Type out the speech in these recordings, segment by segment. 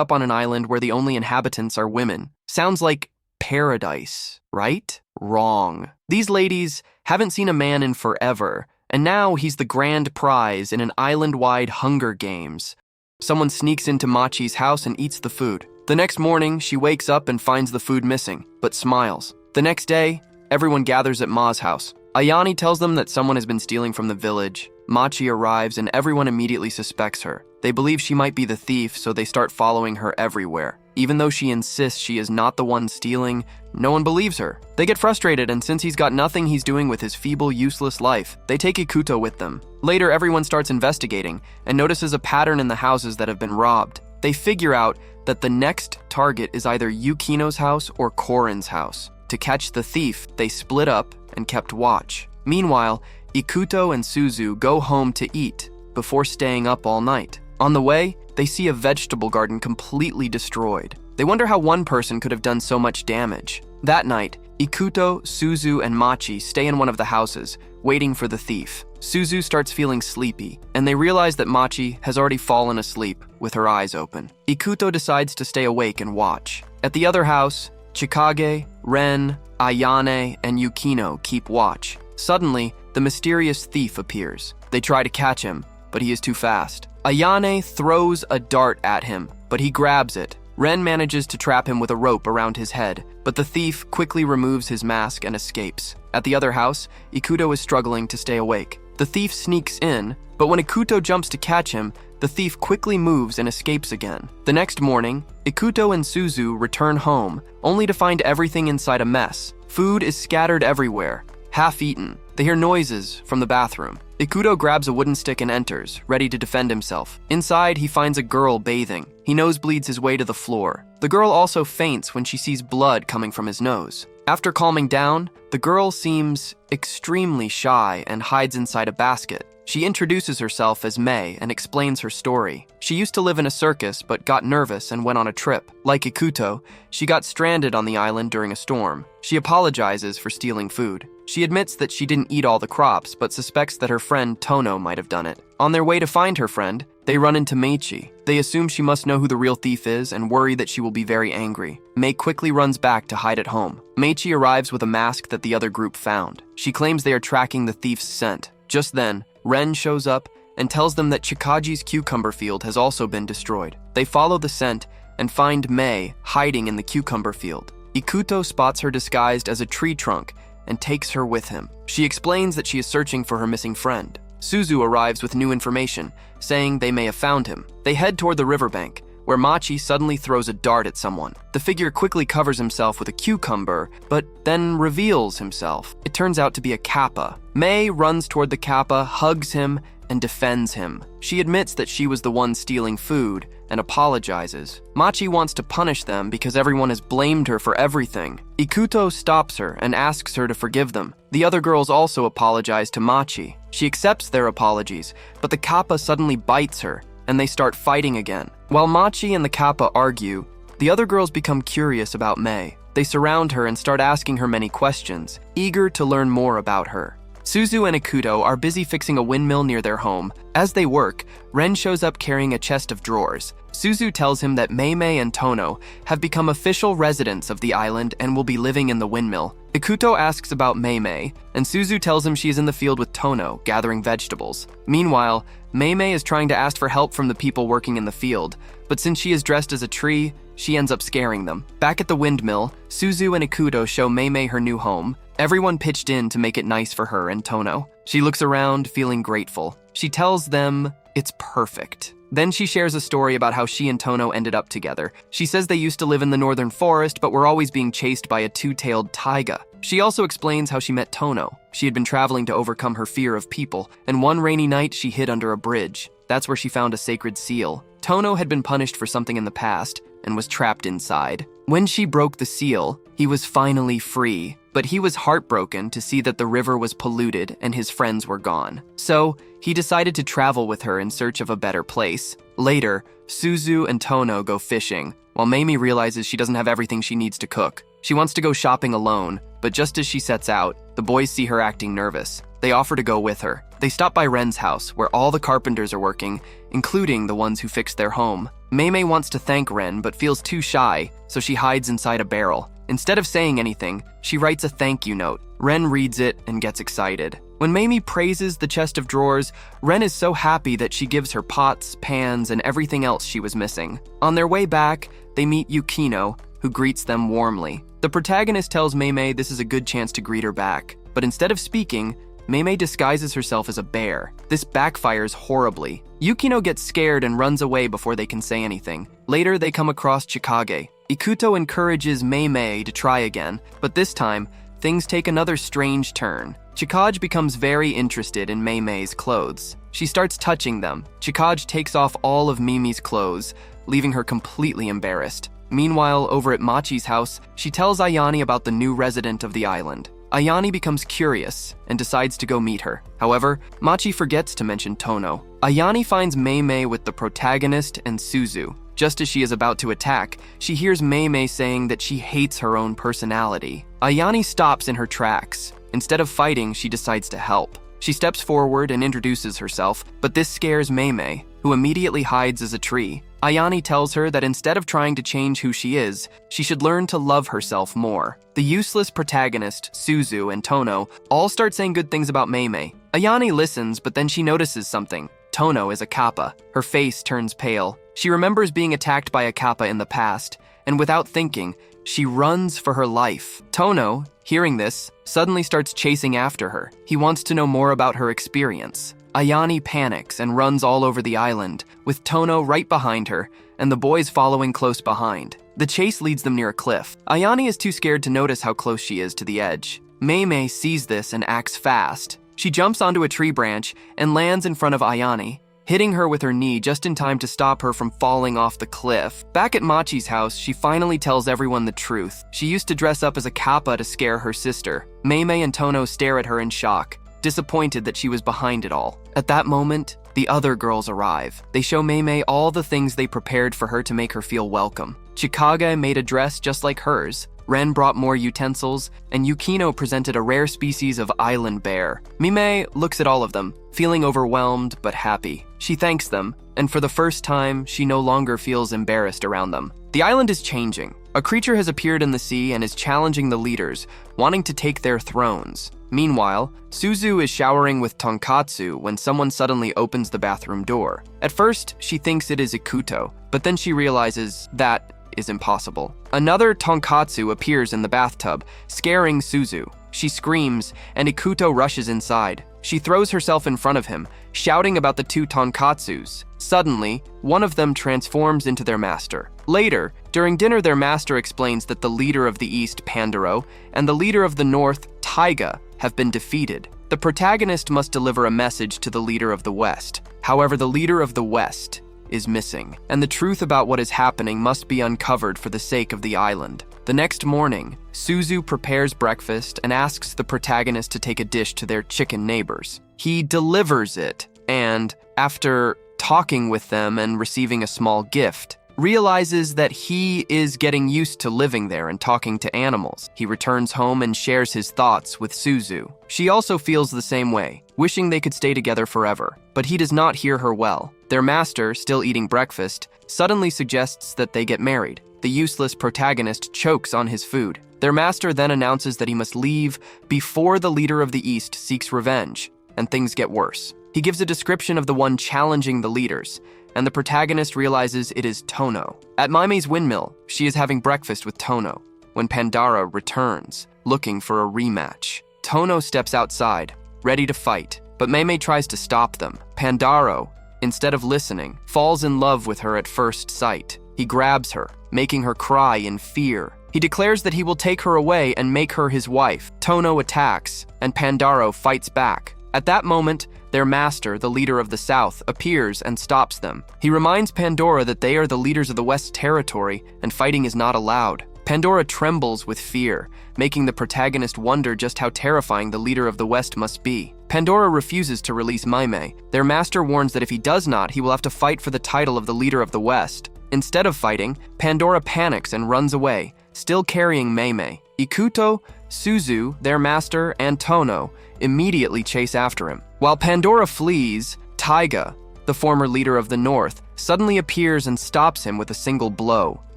up on an island where the only inhabitants are women. Sounds like paradise, right? Wrong. These ladies haven't seen a man in forever, and now he's the grand prize in an island-wide Hunger Games. Someone sneaks into Machi's house and eats the food. The next morning, she wakes up and finds the food missing, but smiles. The next day, everyone gathers at Ma's house. Ayani tells them that someone has been stealing from the village. Machi arrives and everyone immediately suspects her. They believe she might be the thief, so they start following her everywhere. Even though she insists she is not the one stealing, no one believes her. They get frustrated, and since he's got nothing he's doing with his feeble, useless life, they take Ikuto with them. Later, everyone starts investigating and notices a pattern in the houses that have been robbed. They figure out that the next target is either Yukino's house or Korin's house. To catch the thief, they split up and kept watch. Meanwhile, Ikuto and Suzu go home to eat before staying up all night. On the way, they see a vegetable garden completely destroyed. They wonder how one person could have done so much damage. That night, Ikuto, Suzu, and Machi stay in one of the houses, waiting for the thief. Suzu starts feeling sleepy, and they realize that Machi has already fallen asleep with her eyes open. Ikuto decides to stay awake and watch. At the other house, Chikage, Ren, Ayane, and Yukino keep watch. Suddenly, the mysterious thief appears. They try to catch him, but he is too fast. Ayane throws a dart at him, but he grabs it. Ren manages to trap him with a rope around his head, but the thief quickly removes his mask and escapes. At the other house, Ikuto is struggling to stay awake. The thief sneaks in, but when Ikuto jumps to catch him, the thief quickly moves and escapes again. The next morning, Ikuto and Suzu return home, only to find everything inside a mess. Food is scattered everywhere, half-eaten. They hear noises from the bathroom. Ikuto grabs a wooden stick and enters, ready to defend himself. Inside, he finds a girl bathing. He nosebleeds his way to the floor. The girl also faints when she sees blood coming from his nose. After calming down, the girl seems extremely shy and hides inside a basket. She introduces herself as Mei and explains her story. She used to live in a circus but got nervous and went on a trip. Like Ikuto, she got stranded on the island during a storm. She apologizes for stealing food. She admits that she didn't eat all the crops but suspects that her friend Tono might have done it. On their way to find her friend, they run into Meichi. They assume she must know who the real thief is and worry that she will be very angry. Mei quickly runs back to hide at home. Meichi arrives with a mask that the other group found. She claims they are tracking the thief's scent. Just then, Ren shows up and tells them that Chikaji's cucumber field has also been destroyed. They follow the scent and find Mei hiding in the cucumber field. Ikuto spots her disguised as a tree trunk and takes her with him. She explains that she is searching for her missing friend. Suzu arrives with new information, saying they may have found him. They head toward the riverbank, where Machi suddenly throws a dart at someone. The figure quickly covers himself with a cucumber, but then reveals himself. It turns out to be a kappa. Mei runs toward the kappa, hugs him, and defends him. She admits that she was the one stealing food and apologizes. Machi wants to punish them because everyone has blamed her for everything. Ikuto stops her and asks her to forgive them. The other girls also apologize to Machi. She accepts their apologies, but the kappa suddenly bites her, and they start fighting again. While Machi and the kappa argue, the other girls become curious about Mei. They surround her and start asking her many questions, eager to learn more about her. Suzu and Ikuto are busy fixing a windmill near their home. As they work, Ren shows up carrying a chest of drawers. Suzu tells him that Mei and Tono have become official residents of the island and will be living in the windmill. Ikuto asks about Mei, and Suzu tells him she is in the field with Tono, gathering vegetables. Meanwhile, Mei is trying to ask for help from the people working in the field, but since she is dressed as a tree, she ends up scaring them. Back at the windmill, Suzu and Ikuto show Mei her new home. Everyone pitched in to make it nice for her and Tono. She looks around, feeling grateful. She tells them it's perfect. Then she shares a story about how she and Tono ended up together. She says they used to live in the northern forest, but were always being chased by a two-tailed taiga. She also explains how she met Tono. She had been traveling to overcome her fear of people, and one rainy night she hid under a bridge. That's where she found a sacred seal. Tono had been punished for something in the past and was trapped inside. When she broke the seal, he was finally free, but he was heartbroken to see that the river was polluted and his friends were gone. So, he decided to travel with her in search of a better place. Later, Suzu and Tono go fishing, while Mei realizes she doesn't have everything she needs to cook. She wants to go shopping alone, but just as she sets out, the boys see her acting nervous. They offer to go with her. They stop by Ren's house, where all the carpenters are working, including the ones who fixed their home. Meimei wants to thank Ren but feels too shy, so she hides inside a barrel. Instead of saying anything, she writes a thank you note. Ren reads it and gets excited. When Meimei praises the chest of drawers, Ren is so happy that she gives her pots, pans, and everything else she was missing. On their way back, they meet Yukino, who greets them warmly. The protagonist tells Meimei this is a good chance to greet her back, but instead of speaking, Meimei disguises herself as a bear. This backfires horribly. Yukino gets scared and runs away before they can say anything. Later, they come across Chikage. Ikuto encourages Meimei to try again, but this time, things take another strange turn. Chikage becomes very interested in Meimei's clothes. She starts touching them. Chikage takes off all of Mimi's clothes, leaving her completely embarrassed. Meanwhile, over at Machi's house, she tells Ayane about the new resident of the island. Ayane becomes curious and decides to go meet her. However, Machi forgets to mention Tono. Ayane finds Meimei with the protagonist and Suzu. Just as she is about to attack, she hears Meimei saying that she hates her own personality. Ayane stops in her tracks. Instead of fighting, she decides to help. She steps forward and introduces herself, but this scares Meimei, who immediately hides as a tree. Ayane tells her that instead of trying to change who she is, she should learn to love herself more. The useless protagonist, Suzu, and Tono all start saying good things about Meimei. Ayane listens, but then she notices something. Tono is a kappa. Her face turns pale. She remembers being attacked by a kappa in the past, and without thinking, she runs for her life. Tono, hearing this, suddenly starts chasing after her. He wants to know more about her experience. Ayane panics and runs all over the island, with Tono right behind her and the boys following close behind. The chase leads them near a cliff. Ayane is too scared to notice how close she is to the edge. Meimei sees this and acts fast. She jumps onto a tree branch and lands in front of Ayane, hitting her with her knee just in time to stop her from falling off the cliff. Back at Machi's house, she finally tells everyone the truth. She used to dress up as a kappa to scare her sister. Meimei and Tono stare at her in shock, disappointed that she was behind it all. At that moment, the other girls arrive. They show Meimei all the things they prepared for her to make her feel welcome. Chikage made a dress just like hers. Ren brought more utensils, and Yukino presented a rare species of island bear. Meimei looks at all of them, feeling overwhelmed but happy. She thanks them, and for the first time, she no longer feels embarrassed around them. The island is changing. A creature has appeared in the sea and is challenging the leaders, wanting to take their thrones. Meanwhile, Suzu is showering with tonkatsu when someone suddenly opens the bathroom door. At first, she thinks it is Ikuto, but then she realizes that is impossible. Another tonkatsu appears in the bathtub, scaring Suzu. She screams, and Ikuto rushes inside. She throws herself in front of him, shouting about the two tonkatsus. Suddenly, one of them transforms into their master. Later, during dinner, their master explains that the leader of the East, Pandaro, and the leader of the North, Taiga, have been defeated. The protagonist must deliver a message to the leader of the West. However, the leader of the West is missing, and the truth about what is happening must be uncovered for the sake of the island. The next morning, Suzu prepares breakfast and asks the protagonist to take a dish to their chicken neighbors. He delivers it, and after talking with them and receiving a small gift, realizes that he is getting used to living there and talking to animals. He returns home and shares his thoughts with Suzu. She also feels the same way, wishing they could stay together forever, but he does not hear her well. Their master, still eating breakfast, suddenly suggests that they get married. The useless protagonist chokes on his food. Their master then announces that he must leave before the leader of the East seeks revenge, and things get worse. He gives a description of the one challenging the leaders, and the protagonist realizes it is Tono. At Meimei's windmill, she is having breakfast with Tono when Pandara returns, looking for a rematch. Tono steps outside, ready to fight, but Meimei tries to stop them. Pandaro, instead of listening, falls in love with her at first sight. He grabs her, making her cry in fear. He declares that he will take her away and make her his wife. Tono attacks, and Pandaro fights back. At that moment, their master, the leader of the South, appears and stops them. He reminds Pandora that they are the leaders of the West territory and fighting is not allowed. Pandora trembles with fear, making the protagonist wonder just how terrifying the leader of the West must be. Pandora refuses to release Meimei. Their master warns that if he does not, he will have to fight for the title of the leader of the West. Instead of fighting, Pandora panics and runs away, still carrying Meimei. Ikuto, Suzu, their master, and Tono immediately chase after him. While Pandora flees, Taiga, the former leader of the North, suddenly appears and stops him with a single blow.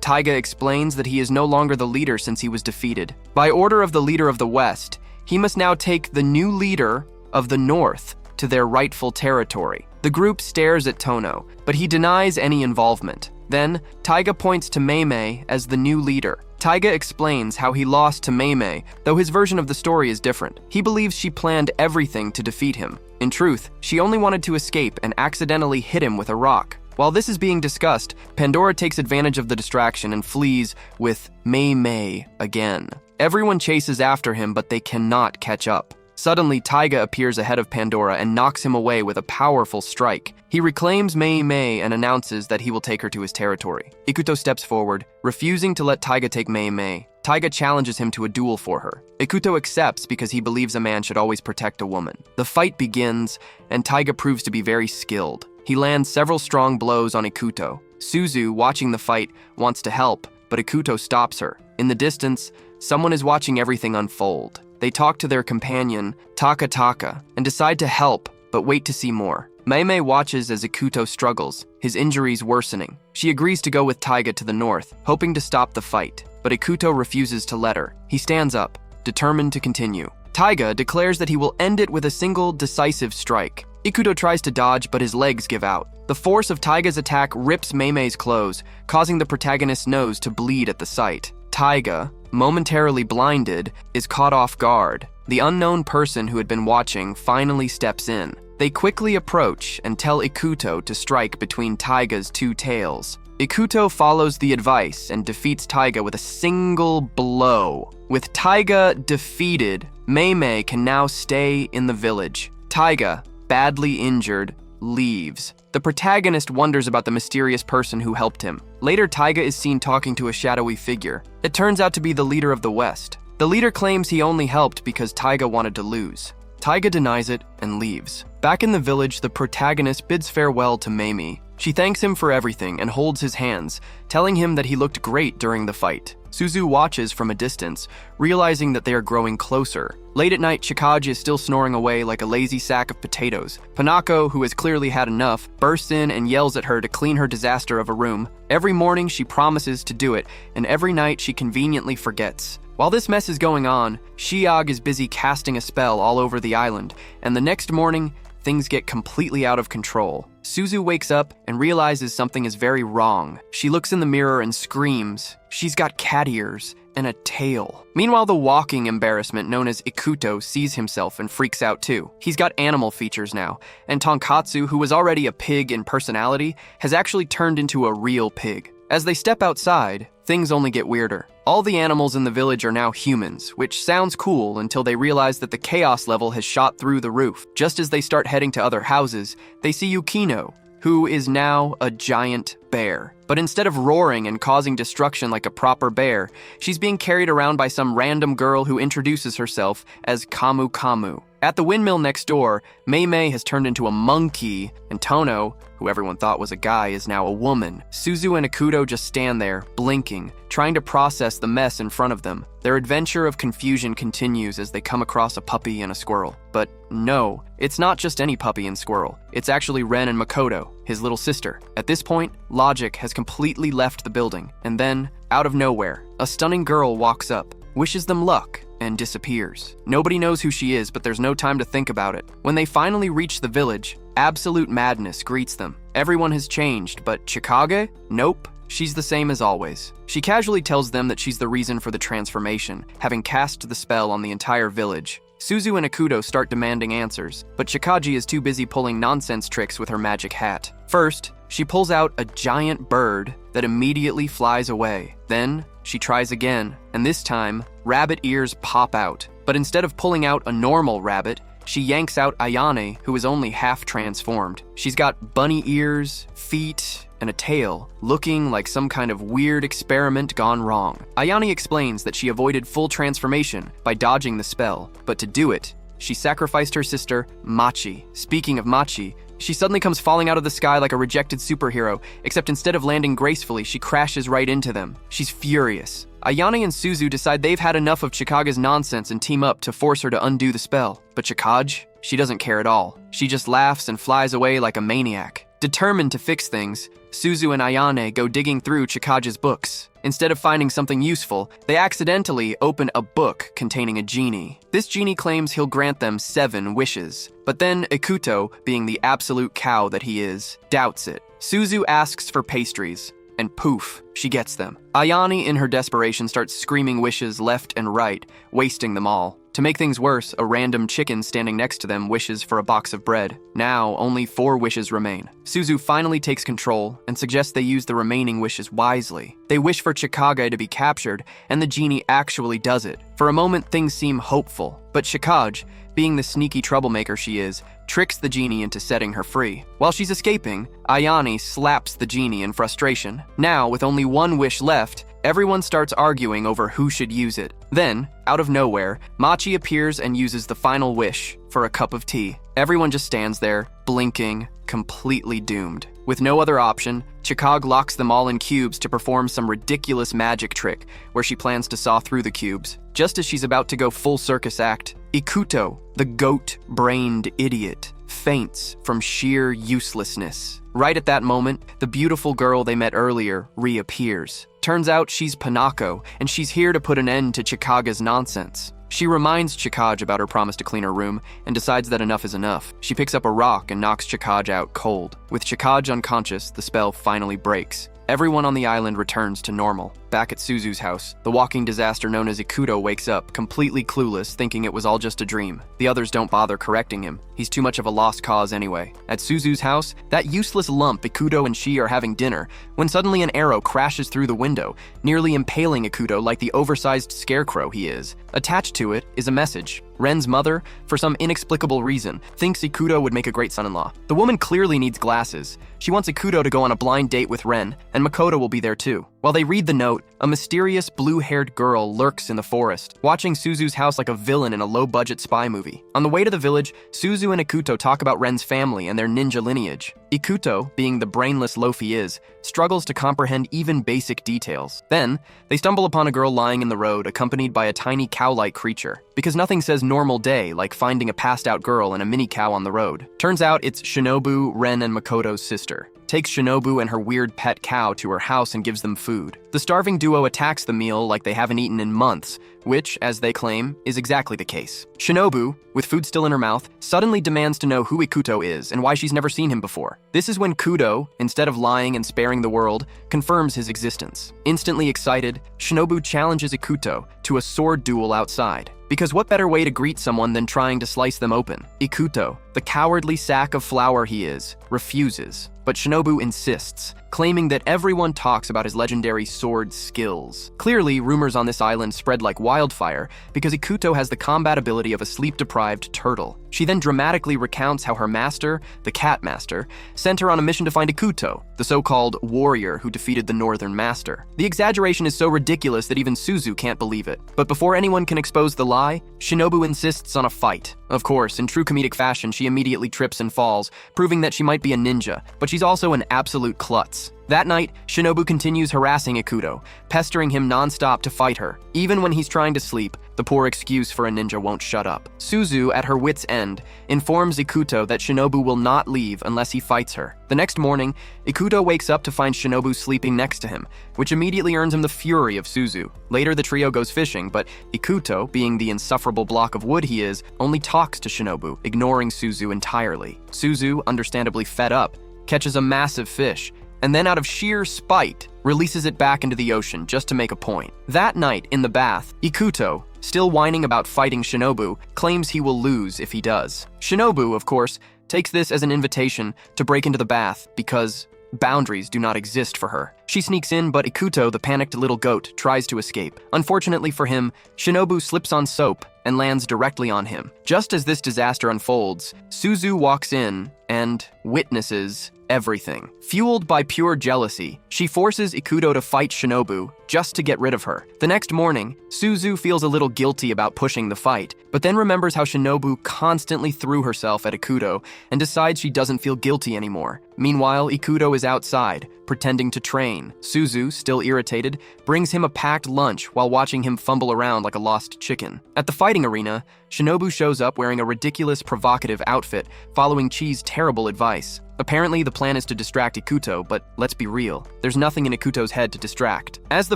Taiga explains that he is no longer the leader since he was defeated. By order of the leader of the West, he must now take the new leader of the North to their rightful territory. The group stares at Tono, but he denies any involvement. Then, Taiga points to Mei as the new leader. Taiga explains how he lost to Mei, though his version of the story is different. He believes she planned everything to defeat him. In truth, she only wanted to escape and accidentally hit him with a rock. While this is being discussed, Pandora takes advantage of the distraction and flees with Mei again. Everyone chases after him, but they cannot catch up. Suddenly, Taiga appears ahead of Pandora and knocks him away with a powerful strike. He reclaims Mei and announces that he will take her to his territory. Ikuto steps forward, refusing to let Taiga take Mei. Taiga challenges him to a duel for her. Ikuto accepts because he believes a man should always protect a woman. The fight begins, and Taiga proves to be very skilled. He lands several strong blows on Ikuto. Suzu, watching the fight, wants to help, but Ikuto stops her. In the distance, someone is watching everything unfold. They talk to their companion, Taka, and decide to help, but wait to see more. Mei watches as Ikuto struggles, his injuries worsening. She agrees to go with Taiga to the north, hoping to stop the fight, but Ikuto refuses to let her. He stands up, determined to continue. Taiga declares that he will end it with a single, decisive strike. Ikuto tries to dodge, but his legs give out. The force of Taiga's attack rips Mei's clothes, causing the protagonist's nose to bleed at the sight. Taiga, momentarily blinded, is caught off guard. The unknown person who had been watching finally steps in. They quickly approach and tell Ikuto to strike between Taiga's two tails. Ikuto follows the advice and defeats Taiga with a single blow. With Taiga defeated, Mei can now stay in the village. Taiga, badly injured, leaves. The protagonist wonders about the mysterious person who helped him. Later, Taiga is seen talking to a shadowy figure. It turns out to be the leader of the West. The leader claims he only helped because Taiga wanted to lose. Taiga denies it and leaves. Back in the village, the protagonist bids farewell to Mei. She thanks him for everything and holds his hands, telling him that he looked great during the fight. Suzu watches from a distance, realizing that they are growing closer. Late at night, Chikaji is still snoring away like a lazy sack of potatoes. Panako, who has clearly had enough, bursts in and yells at her to clean her disaster of a room. Every morning, she promises to do it, and every night she conveniently forgets. While this mess is going on, Shiag is busy casting a spell all over the island, and the next morning, things get completely out of control. Suzu wakes up and realizes something is very wrong. She looks in the mirror and screams. She's got cat ears and a tail. Meanwhile, the walking embarrassment known as Ikuto sees himself and freaks out too. He's got animal features now, and Tonkatsu, who was already a pig in personality, has actually turned into a real pig. As they step outside, things only get weirder. All the animals in the village are now humans, which sounds cool until they realize that the chaos level has shot through the roof. Just as they start heading to other houses, they see Yukino, who is now a giant bear. But instead of roaring and causing destruction like a proper bear, she's being carried around by some random girl who introduces herself as Kamu. At the windmill next door, Mei has turned into a monkey, and Tono, who everyone thought was a guy, is now a woman. Suzu and Ikuto just stand there, blinking, trying to process the mess in front of them. Their adventure of confusion continues as they come across a puppy and a squirrel. But no, it's not just any puppy and squirrel. It's actually Ren and Makoto, his little sister. At this point, logic has completely left the building, and then, out of nowhere, a stunning girl walks up, wishes them luck, and disappears. Nobody knows who she is, but there's no time to think about it. When they finally reach the village, absolute madness greets them. Everyone has changed, but Chikage? Nope. She's the same as always. She casually tells them that she's the reason for the transformation, having cast the spell on the entire village. Suzu and Ikuto start demanding answers, but Chikaji is too busy pulling nonsense tricks with her magic hat. First, she pulls out a giant bird that immediately flies away. Then, she tries again, and this time, rabbit ears pop out. But instead of pulling out a normal rabbit, she yanks out Ayane, who is only half transformed. She's got bunny ears, feet, and a tail, looking like some kind of weird experiment gone wrong. Ayane explains that she avoided full transformation by dodging the spell, but to do it, she sacrificed her sister, Machi. Speaking of Machi, she suddenly comes falling out of the sky like a rejected superhero, except instead of landing gracefully, she crashes right into them. She's furious. Ayane and Suzu decide they've had enough of Chikage's nonsense and team up to force her to undo the spell. But Chikage? She doesn't care at all. She just laughs and flies away like a maniac. Determined to fix things, Suzu and Ayane go digging through Chikage's books. Instead of finding something useful, they accidentally open a book containing a genie. This genie claims he'll grant them 7 wishes. But then Ikuto, being the absolute cow that he is, doubts it. Suzu asks for pastries, and poof, she gets them. Ayane, in her desperation, starts screaming wishes left and right, wasting them all. To make things worse, a random chicken standing next to them wishes for a box of bread. Now, only 4 wishes remain. Suzu finally takes control and suggests they use the remaining wishes wisely. They wish for Chikage to be captured, and the genie actually does it. For a moment, things seem hopeful, but Chikage, being the sneaky troublemaker she is, tricks the genie into setting her free. While she's escaping, Ayane slaps the genie in frustration. Now, with only 1 wish left, everyone starts arguing over who should use it. Then, out of nowhere, Machi appears and uses the final wish for a cup of tea. Everyone just stands there, blinking, completely doomed. With no other option, Chikage locks them all in cubes to perform some ridiculous magic trick where she plans to saw through the cubes. Just as she's about to go full circus act, Ikuto, the goat-brained idiot, faints from sheer uselessness. Right at that moment, the beautiful girl they met earlier reappears. Turns out she's Panako, and she's here to put an end to Chikage's nonsense. She reminds Chikage about her promise to clean her room and decides that enough is enough. She picks up a rock and knocks Chikage out cold. With Chikage unconscious, the spell finally breaks. Everyone on the island returns to normal. Back at Suzu's house, the walking disaster known as Ikuto wakes up, completely clueless, thinking it was all just a dream. The others don't bother correcting him. He's too much of a lost cause anyway. At Suzu's house, that useless lump Ikuto and she are having dinner, when suddenly an arrow crashes through the window, nearly impaling Ikuto like the oversized scarecrow he is. Attached to it is a message. Ren's mother, for some inexplicable reason, thinks Ikuto would make a great son-in-law. The woman clearly needs glasses. She wants Ikuto to go on a blind date with Ren, and Makoto will be there too. While they read the note, a mysterious blue-haired girl lurks in the forest, watching Suzu's house like a villain in a low-budget spy movie. On the way to the village, Suzu and Ikuto talk about Ren's family and their ninja lineage. Ikuto, being the brainless loaf he is, struggles to comprehend even basic details. Then, they stumble upon a girl lying in the road, accompanied by a tiny cow-like creature. Because nothing says normal day like finding a passed-out girl and a mini cow on the road. Turns out it's Shinobu, Ren, and Makoto's sister. Takes Shinobu and her weird pet cow to her house and gives them food. The starving duo attacks the meal like they haven't eaten in months, which, as they claim, is exactly the case. Shinobu, with food still in her mouth, suddenly demands to know who Ikuto is and why she's never seen him before. This is when Kudo, instead of lying and sparing the world, confirms his existence. Instantly excited, Shinobu challenges Ikuto to a sword duel outside. Because what better way to greet someone than trying to slice them open? Ikuto, the cowardly sack of flour he is, refuses. But Shinobu insists, claiming that everyone talks about his legendary sword skills. Clearly, rumors on this island spread like wildfire because Ikuto has the combat ability of a sleep-deprived turtle. She then dramatically recounts how her master, the Cat Master, sent her on a mission to find Ikuto, the so-called warrior who defeated the Northern Master. The exaggeration is so ridiculous that even Suzu can't believe it. But before anyone can expose the lie, Shinobu insists on a fight. Of course, in true comedic fashion, she immediately trips and falls, proving that she might be a ninja, but she's also an absolute klutz. That night, Shinobu continues harassing Ikuto, pestering him non-stop to fight her. Even when he's trying to sleep, the poor excuse for a ninja won't shut up. Suzu, at her wit's end, informs Ikuto that Shinobu will not leave unless he fights her. The next morning, Ikuto wakes up to find Shinobu sleeping next to him, which immediately earns him the fury of Suzu. Later, the trio goes fishing, but Ikuto, being the insufferable block of wood he is, only talks to Shinobu, ignoring Suzu entirely. Suzu, understandably fed up, catches a massive fish, and then out of sheer spite, releases it back into the ocean just to make a point. That night, in the bath, Ikuto, still whining about fighting Shinobu, claims he will lose if he does. Shinobu, of course, takes this as an invitation to break into the bath because boundaries do not exist for her. She sneaks in, but Ikuto, the panicked little goat, tries to escape. Unfortunately for him, Shinobu slips on soap and lands directly on him. Just as this disaster unfolds, Suzu walks in and witnesses everything. Fueled by pure jealousy, she forces Ikuto to fight Shinobu, just to get rid of her. The next morning, Suzu feels a little guilty about pushing the fight, but then remembers how Shinobu constantly threw herself at Ikuto and decides she doesn't feel guilty anymore. Meanwhile, Ikuto is outside, pretending to train. Suzu, still irritated, brings him a packed lunch while watching him fumble around like a lost chicken. At the fighting arena, Shinobu shows up wearing a ridiculous, provocative outfit, following Chi's terrible advice. Apparently, the plan is to distract Ikuto, but let's be real, there's nothing in Ikuto's head to distract. As the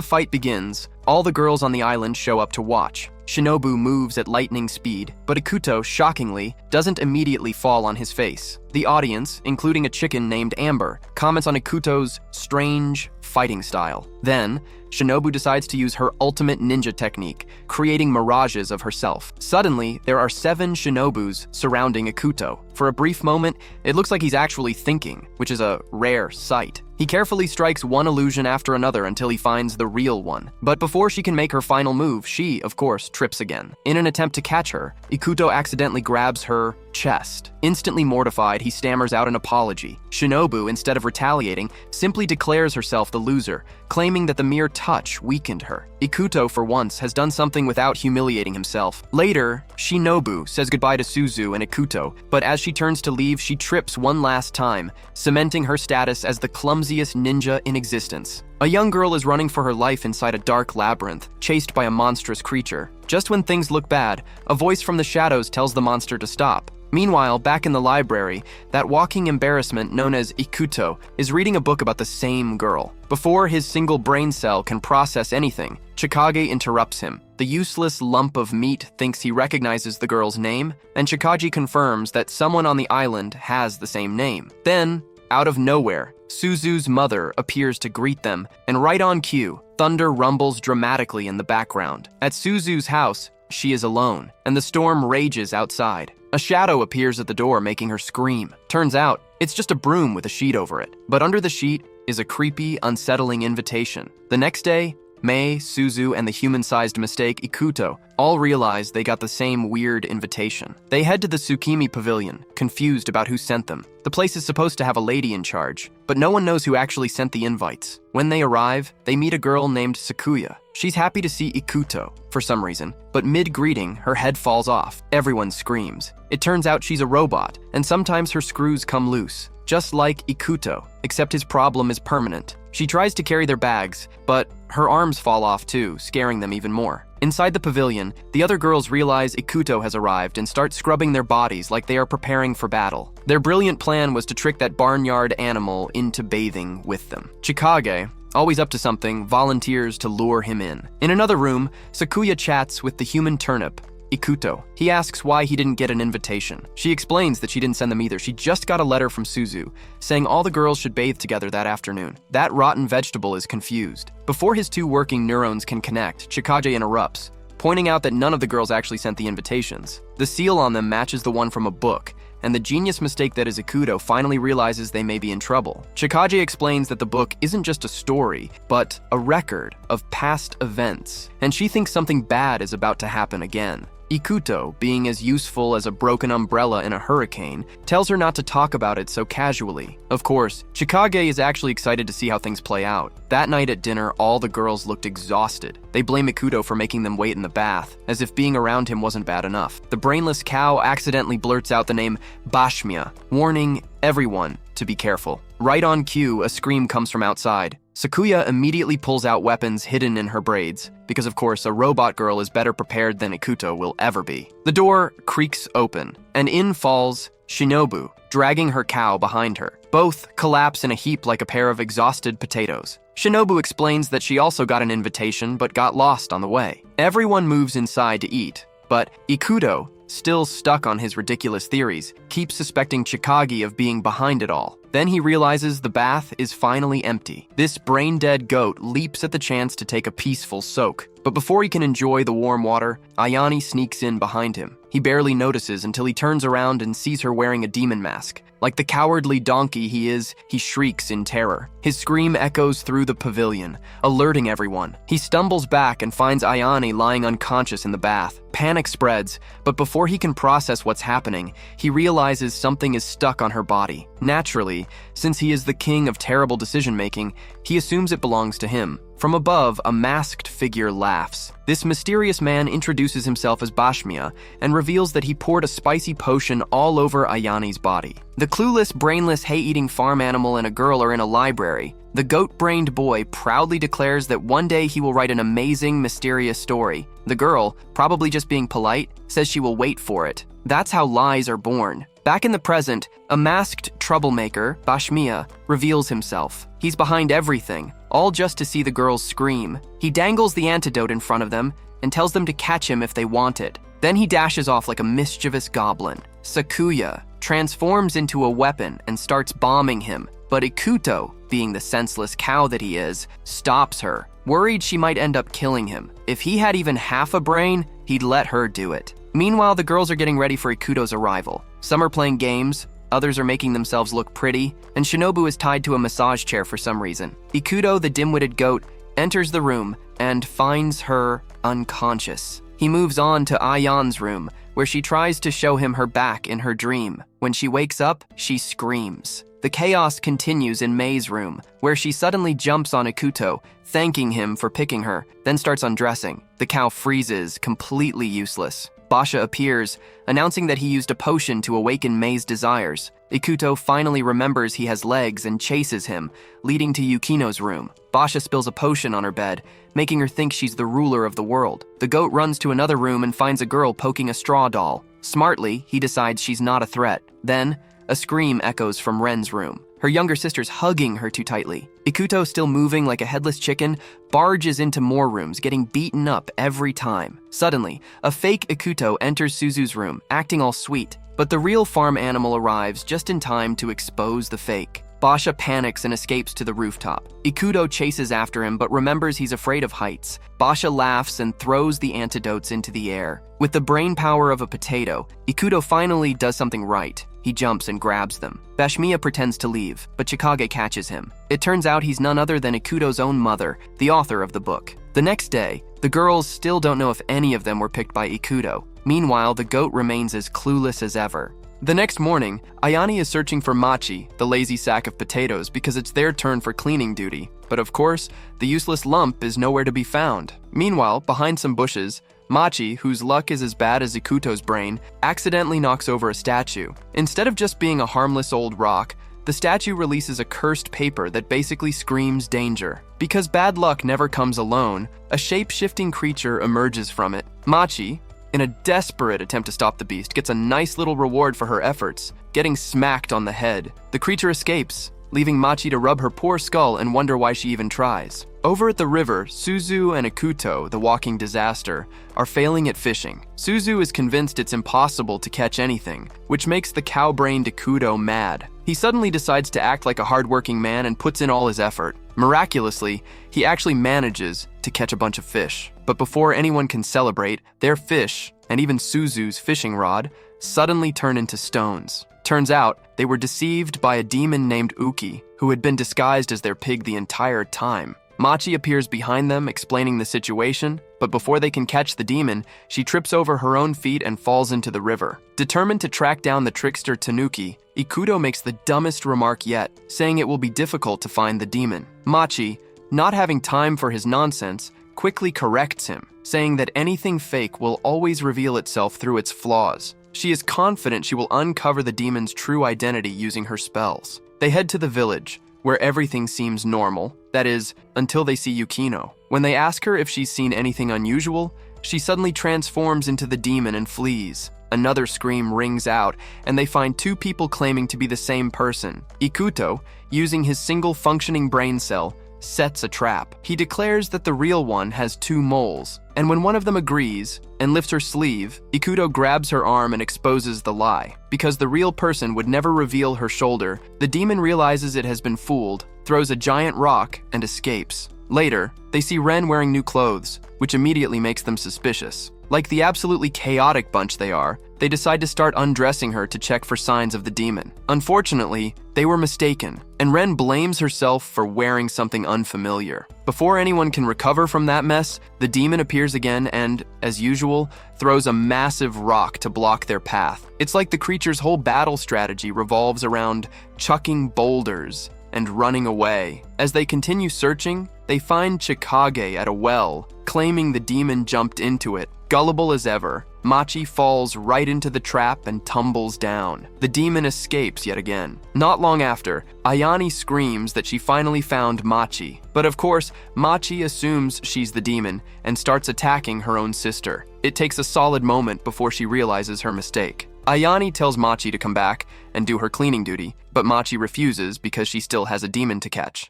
fight begins, all the girls on the island show up to watch. Shinobu moves at lightning speed, but Ikuto, shockingly, doesn't immediately fall on his face. The audience, including a chicken named Amber, comments on Ikuto's strange fighting style. Then, Shinobu decides to use her ultimate ninja technique, creating mirages of herself. Suddenly, there are 7 Shinobus surrounding Ikuto. For a brief moment, it looks like he's actually thinking, which is a rare sight. He carefully strikes one illusion after another until he finds the real one. But before she can make her final move, she, of course, trips again. In an attempt to catch her, Ikuto accidentally grabs her chest. Instantly mortified, he stammers out an apology. Shinobu, instead of retaliating, simply declares herself the loser, claiming that the mere touch weakened her. Ikuto, for once, has done something without humiliating himself. Later, Shinobu says goodbye to Suzu and Ikuto, but as she turns to leave, she trips one last time, cementing her status as the clumsiest ninja in existence. A young girl is running for her life inside a dark labyrinth, chased by a monstrous creature. Just when things look bad, a voice from the shadows tells the monster to stop. Meanwhile, back in the library, that walking embarrassment known as Ikuto is reading a book about the same girl. Before his single brain cell can process anything, Chikage interrupts him. The useless lump of meat thinks he recognizes the girl's name, and Chikage confirms that someone on the island has the same name. Then, out of nowhere, Suzu's mother appears to greet them, and right on cue, thunder rumbles dramatically in the background. At Suzu's house, she is alone, and the storm rages outside. A shadow appears at the door, making her scream. Turns out, it's just a broom with a sheet over it. But under the sheet is a creepy, unsettling invitation. The next day, Mei, Suzu, and the human-sized mistake, Ikuto, all realize they got the same weird invitation. They head to the Tsukimi Pavilion, confused about who sent them. The place is supposed to have a lady in charge, but no one knows who actually sent the invites. When they arrive, they meet a girl named Sakuya. She's happy to see Ikuto, for some reason, but mid-greeting, her head falls off. Everyone screams. It turns out she's a robot, and sometimes her screws come loose. Just like Ikuto, except his problem is permanent. She tries to carry their bags, but her arms fall off too, scaring them even more. Inside the pavilion, the other girls realize Ikuto has arrived and start scrubbing their bodies like they are preparing for battle. Their brilliant plan was to trick that barnyard animal into bathing with them. Chikage, always up to something, volunteers to lure him in. In another room, Sakuya chats with the human turnip, Ikuto. He asks why he didn't get an invitation. She explains that she didn't send them either. She just got a letter from Suzu, saying all the girls should bathe together that afternoon. That rotten vegetable is confused. Before his 2 working neurons can connect, Chikage interrupts, pointing out that none of the girls actually sent the invitations. The seal on them matches the one from a book, and the genius mistake that is Ikuto finally realizes they may be in trouble. Chikage explains that the book isn't just a story, but a record of past events, and she thinks something bad is about to happen again. Ikuto, being as useful as a broken umbrella in a hurricane, tells her not to talk about it so casually. Of course, Chikage is actually excited to see how things play out. That night at dinner, all the girls looked exhausted. They blame Ikuto for making them wait in the bath, as if being around him wasn't bad enough. The brainless cow accidentally blurts out the name Bashmia, warning everyone to be careful. Right on cue, a scream comes from outside. Sakuya immediately pulls out weapons hidden in her braids, because of course a robot girl is better prepared than Ikuto will ever be. The door creaks open, and in falls Shinobu, dragging her cow behind her. Both collapse in a heap like a pair of exhausted potatoes. Shinobu explains that she also got an invitation but got lost on the way. Everyone moves inside to eat, but Ikuto, still stuck on his ridiculous theories, keeps suspecting Chikage of being behind it all. Then he realizes the bath is finally empty. This brain-dead goat leaps at the chance to take a peaceful soak. But before he can enjoy the warm water, Ayane sneaks in behind him. He barely notices until he turns around and sees her wearing a demon mask. Like the cowardly donkey he is, he shrieks in terror. His scream echoes through the pavilion, alerting everyone. He stumbles back and finds Ayane lying unconscious in the bath. Panic spreads, but before he can process what's happening, he realizes something is stuck on her body. Naturally, since he is the king of terrible decision-making, he assumes it belongs to him. From above, a masked figure laughs. This mysterious man introduces himself as Bashmia and reveals that he poured a spicy potion all over Ayani's body. The clueless, brainless, hay-eating farm animal and a girl are in a library. The goat-brained boy proudly declares that one day he will write an amazing, mysterious story. The girl, probably just being polite, says she will wait for it. That's how lies are born. Back in the present, a masked troublemaker, Bashmia, reveals himself. He's behind everything, all just to see the girls scream. He dangles the antidote in front of them and tells them to catch him if they want it. Then he dashes off like a mischievous goblin. Sakuya transforms into a weapon and starts bombing him, but Ikuto, being the senseless cow that he is, stops her, worried she might end up killing him. If he had even half a brain, he'd let her do it. Meanwhile, the girls are getting ready for Ikuto's arrival. Some are playing games, others are making themselves look pretty, and Shinobu is tied to a massage chair for some reason. Ikuto, the dim-witted goat, enters the room and finds her unconscious. He moves on to Ayan's room, where she tries to show him her back in her dream. When she wakes up, she screams. The chaos continues in Mei's room, where she suddenly jumps on Ikuto, thanking him for picking her, then starts undressing. The cow freezes, completely useless. Basha appears, announcing that he used a potion to awaken Mei's desires. Ikuto finally remembers he has legs and chases him, leading to Yukino's room. Basha spills a potion on her bed, making her think she's the ruler of the world. The goat runs to another room and finds a girl poking a straw doll. Smartly, he decides she's not a threat. Then, a scream echoes from Ren's room. Her younger sister's hugging her too tightly. Ikuto, still moving like a headless chicken, barges into more rooms, getting beaten up every time. Suddenly, a fake Ikuto enters Suzu's room, acting all sweet. But the real farm animal arrives just in time to expose the fake. Basha panics and escapes to the rooftop. Ikuto chases after him but remembers he's afraid of heights. Basha laughs and throws the antidotes into the air. With the brain power of a potato, Ikuto finally does something right. He jumps and grabs them. Bashmia pretends to leave, but Chikage catches him. It turns out he's none other than Ikuto's own mother, the author of the book. The next day, the girls still don't know if any of them were picked by Ikuto. Meanwhile, the goat remains as clueless as ever. The next morning, Ayani is searching for Machi, the lazy sack of potatoes, because it's their turn for cleaning duty. But of course, the useless lump is nowhere to be found. Meanwhile, behind some bushes, Machi, whose luck is as bad as Ikuto's brain, accidentally knocks over a statue. Instead of just being a harmless old rock, the statue releases a cursed paper that basically screams danger. Because bad luck never comes alone, a shape-shifting creature emerges from it. Machi, in a desperate attempt to stop the beast, gets a nice little reward for her efforts, getting smacked on the head. The creature escapes, leaving Machi to rub her poor skull and wonder why she even tries. Over at the river, Suzu and Ikuto, the walking disaster, are failing at fishing. Suzu is convinced it's impossible to catch anything, which makes the cow-brained Ikuto mad. He suddenly decides to act like a hardworking man and puts in all his effort. Miraculously, he actually manages to catch a bunch of fish. But before anyone can celebrate, their fish, and even Suzu's fishing rod, suddenly turn into stones. Turns out, they were deceived by a demon named Uki, who had been disguised as their pig the entire time. Machi appears behind them, explaining the situation, but before they can catch the demon, she trips over her own feet and falls into the river. Determined to track down the trickster Tanuki, Ikuto makes the dumbest remark yet, saying it will be difficult to find the demon. Machi, not having time for his nonsense, quickly corrects him, saying that anything fake will always reveal itself through its flaws. She is confident she will uncover the demon's true identity using her spells. They head to the village, where everything seems normal, that is, until they see Yukino. When they ask her if she's seen anything unusual, she suddenly transforms into the demon and flees. Another scream rings out, and they find two people claiming to be the same person. Ikuto, using his single functioning brain cell, sets a trap. He declares that the real one has two moles, and when one of them agrees and lifts her sleeve, Ikuto grabs her arm and exposes the lie. Because the real person would never reveal her shoulder, the demon realizes it has been fooled, throws a giant rock, and escapes. Later, they see Ren wearing new clothes, which immediately makes them suspicious. Like the absolutely chaotic bunch they are, they decide to start undressing her to check for signs of the demon. Unfortunately, they were mistaken, and Ren blames herself for wearing something unfamiliar. Before anyone can recover from that mess, the demon appears again and, as usual, throws a massive rock to block their path. It's like the creature's whole battle strategy revolves around chucking boulders and running away. As they continue searching, they find Chikage at a well, claiming the demon jumped into it. Gullible as ever, Machi falls right into the trap and tumbles down. The demon escapes yet again. Not long after, Ayane screams that she finally found Machi. But of course, Machi assumes she's the demon and starts attacking her own sister. It takes a solid moment before she realizes her mistake. Ayane tells Machi to come back and do her cleaning duty, but Machi refuses because she still has a demon to catch.